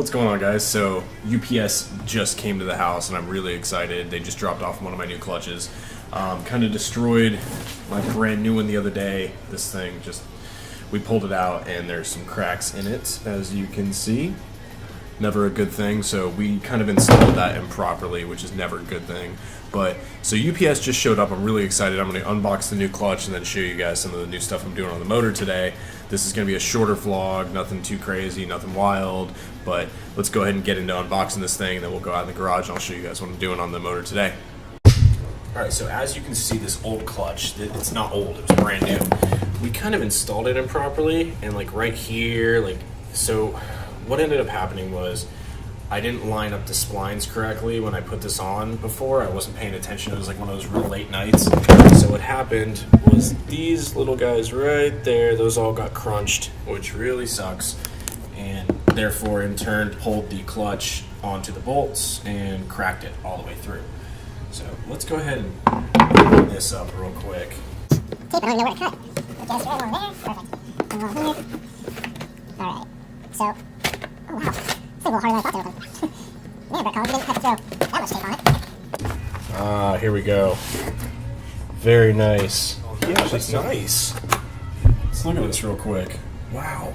What's going on, guys? So UPS just came to the house and I'm really excited. They just dropped off one of my new clutches. Kind of destroyed my brand new one the other day. This thing we pulled it out and there's some cracks in it, as you can see. Never a good thing, so we kind of installed that improperly, which is never a good thing. But so UPS just showed up. I'm really excited. I'm going to unbox the new clutch and then show you guys some of the new stuff I'm doing on the motor today. This is going to be a shorter vlog, nothing too crazy, nothing wild, but let's go ahead and get into unboxing this thing, and then we'll go out in the garage and I'll show you guys what I'm doing on the motor today. Alright, so as you can see, this old clutch, it's not old, it was brand new. We kind of installed it improperly, and like right here, so what ended up happening was I didn't line up the splines correctly when I put this on before. I wasn't paying attention. It was like one of those real late nights. So what happened was these little guys right there, those all got crunched, which really sucks. And therefore, in turn, pulled the clutch onto the bolts and cracked it all the way through. So let's go ahead and open this up real quick. Tape, I don't know where to cut. Just right along there. Perfect. And along here. Alright. So, oh wow. It's a little harder than I thought they were. Yeah, Brett Collins, you didn't have to throw that much tape on it. Ah, here we go. Very nice. Yeah, that's nice. Let's look at this real quick. Wow.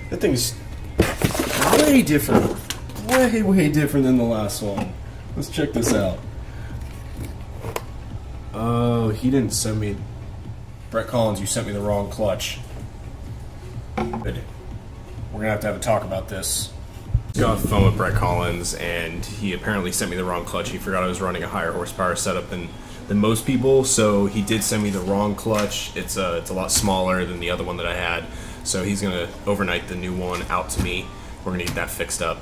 That thing's way different. Way different than the last one. Let's check this out. Oh, he didn't send me... Brett Collins, you sent me the wrong clutch. Good. We're going to have a talk about this. I got off the phone with Brett Collins, and he apparently sent me the wrong clutch. He forgot I was running a higher horsepower setup than most people, so he did send me the wrong clutch. It's a lot smaller than the other one that I had, so he's going to overnight the new one out to me. We're going to get that fixed up.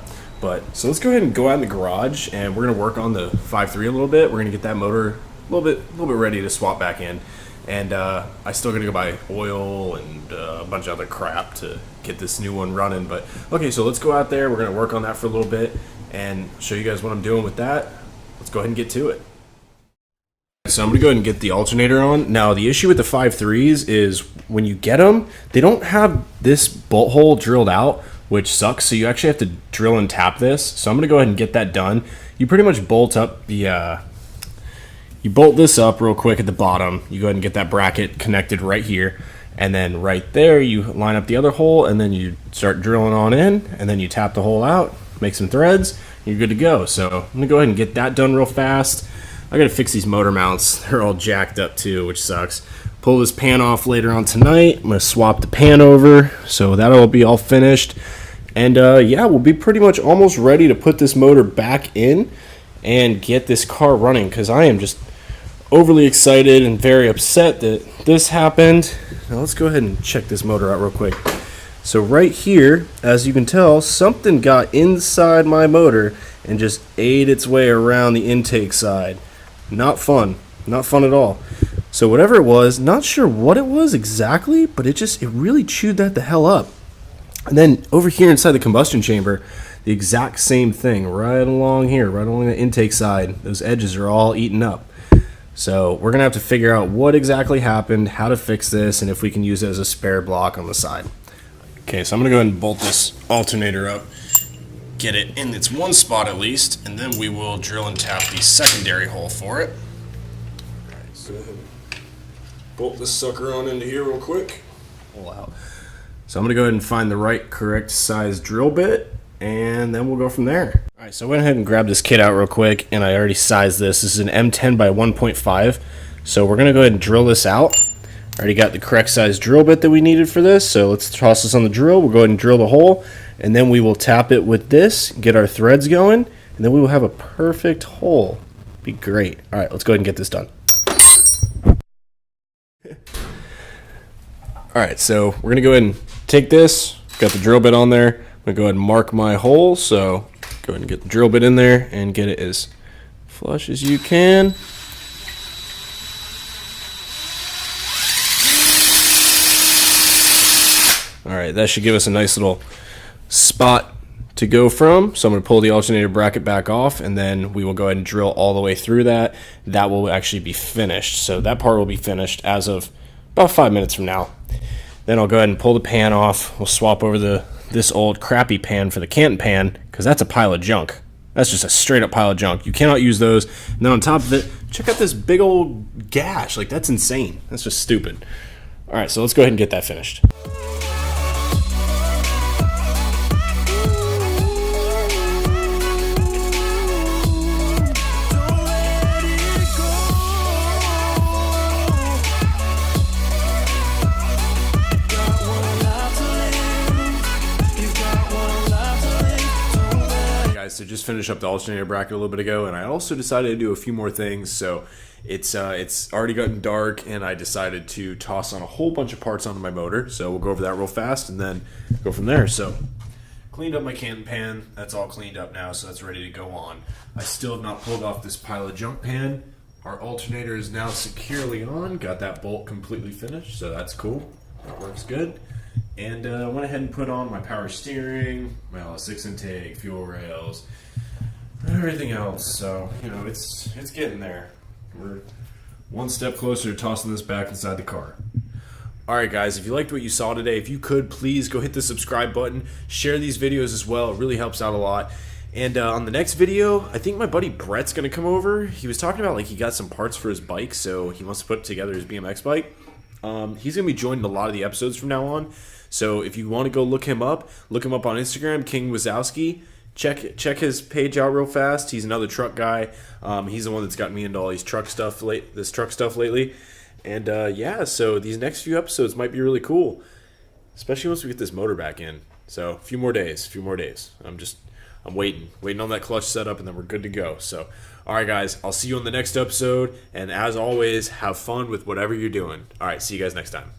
So let's go ahead and go out in the garage, and we're going to work on the 5.3 a little bit. We're going to get that motor a little bit ready to swap back in. And I still gotta go buy oil and a bunch of other crap to get this new one running. But okay, so let's go out there. We're gonna work on that for a little bit and show you guys what I'm doing with that. Let's go ahead and get to it. So I'm gonna go ahead and get the alternator on. Now the issue with the 5.3s is when you get them, they don't have this bolt hole drilled out, which sucks. So you actually have to drill and tap this. So I'm gonna go ahead and get that done. You pretty much bolt up the you bolt this up real quick at the bottom. You go ahead and get that bracket connected right here. And then right there, you line up the other hole, and then you start drilling on in, and then you tap the hole out, make some threads, you're good to go. So I'm gonna go ahead and get that done real fast. I gotta fix these motor mounts. They're all jacked up too, which sucks. Pull this pan off later on tonight. I'm gonna swap the pan over, so that'll be all finished. And yeah, we'll be pretty much almost ready to put this motor back in and get this car running, because I am just overly excited and very upset that this happened. Now let's go ahead and check this motor out real quick. So right here, as you can tell, something got inside my motor and just ate its way around the intake side. Not fun at all. So whatever it was, not sure what it was exactly, but it really chewed that the hell up. And then over here inside the combustion chamber, the exact same thing, right along here, right along the intake side. Those edges are all eaten up. So we're gonna have to figure out what exactly happened, how to fix this, and if we can use it as a spare block on the side. Okay, so I'm gonna go ahead and bolt this alternator up, get it in its one spot at least, and then we will drill and tap the secondary hole for it. Alright, so go ahead and bolt this sucker on into here real quick. Pull out. So I'm gonna go ahead and find the right correct size drill bit, and then we'll go from there. Alright, so I went ahead and grabbed this kit out real quick, and I already sized this. This is an M10 by 1.5. So we're going to go ahead and drill this out. I already got the correct size drill bit that we needed for this, so let's toss this on the drill. We'll go ahead and drill the hole, and then we will tap it with this, get our threads going, and then we will have a perfect hole. Be great. Alright, let's go ahead and get this done. Alright, so we're going to go ahead and take this, got the drill bit on there. I'm going to go ahead and mark my hole, so go ahead and get the drill bit in there and get it as flush as you can. Alright, that should give us a nice little spot to go from. So I'm going to pull the alternator bracket back off, and then we will go ahead and drill all the way through that. That will actually be finished. So that part will be finished as of about 5 minutes from now. Then I'll go ahead and pull the pan off. We'll swap over the this old crappy pan for the Canton pan, because that's a pile of junk. That's just a straight up pile of junk. You cannot use those. And then on top of it, check out this big old gash. Like, that's insane. That's just stupid. All right, so let's go ahead and get that finished. So just finished up the alternator bracket a little bit ago, and I also decided to do a few more things. So it's already gotten dark, and I decided to toss on a whole bunch of parts onto my motor. So we'll go over that real fast and then go from there. So cleaned up my Canton pan. That's all cleaned up now, so that's ready to go on. I still have not pulled off this pile of junk pan. Our alternator is now securely on. Got that bolt completely finished, so that's cool. That works good. And I went ahead and put on my power steering, my LS6 intake, fuel rails, everything else. So, you know, it's getting there. We're one step closer to tossing this back inside the car. Alright guys, if you liked what you saw today, if you could, please go hit the subscribe button. Share these videos as well. It really helps out a lot. And on the next video, I think my buddy Brett's going to come over. He was talking about, like, he got some parts for his bike, so he wants to put together his BMX bike. He's going to be joining a lot of the episodes from now on. So if you want to go look him up on Instagram, King Wazowski. Check his page out real fast. He's another truck guy. He's the one that's got me into all these truck stuff lately. And yeah, so these next few episodes might be really cool, especially once we get this motor back in. So a few more days. I'm waiting on that clutch setup, and then we're good to go. So, all right, guys, I'll see you on the next episode. And as always, have fun with whatever you're doing. All right, see you guys next time.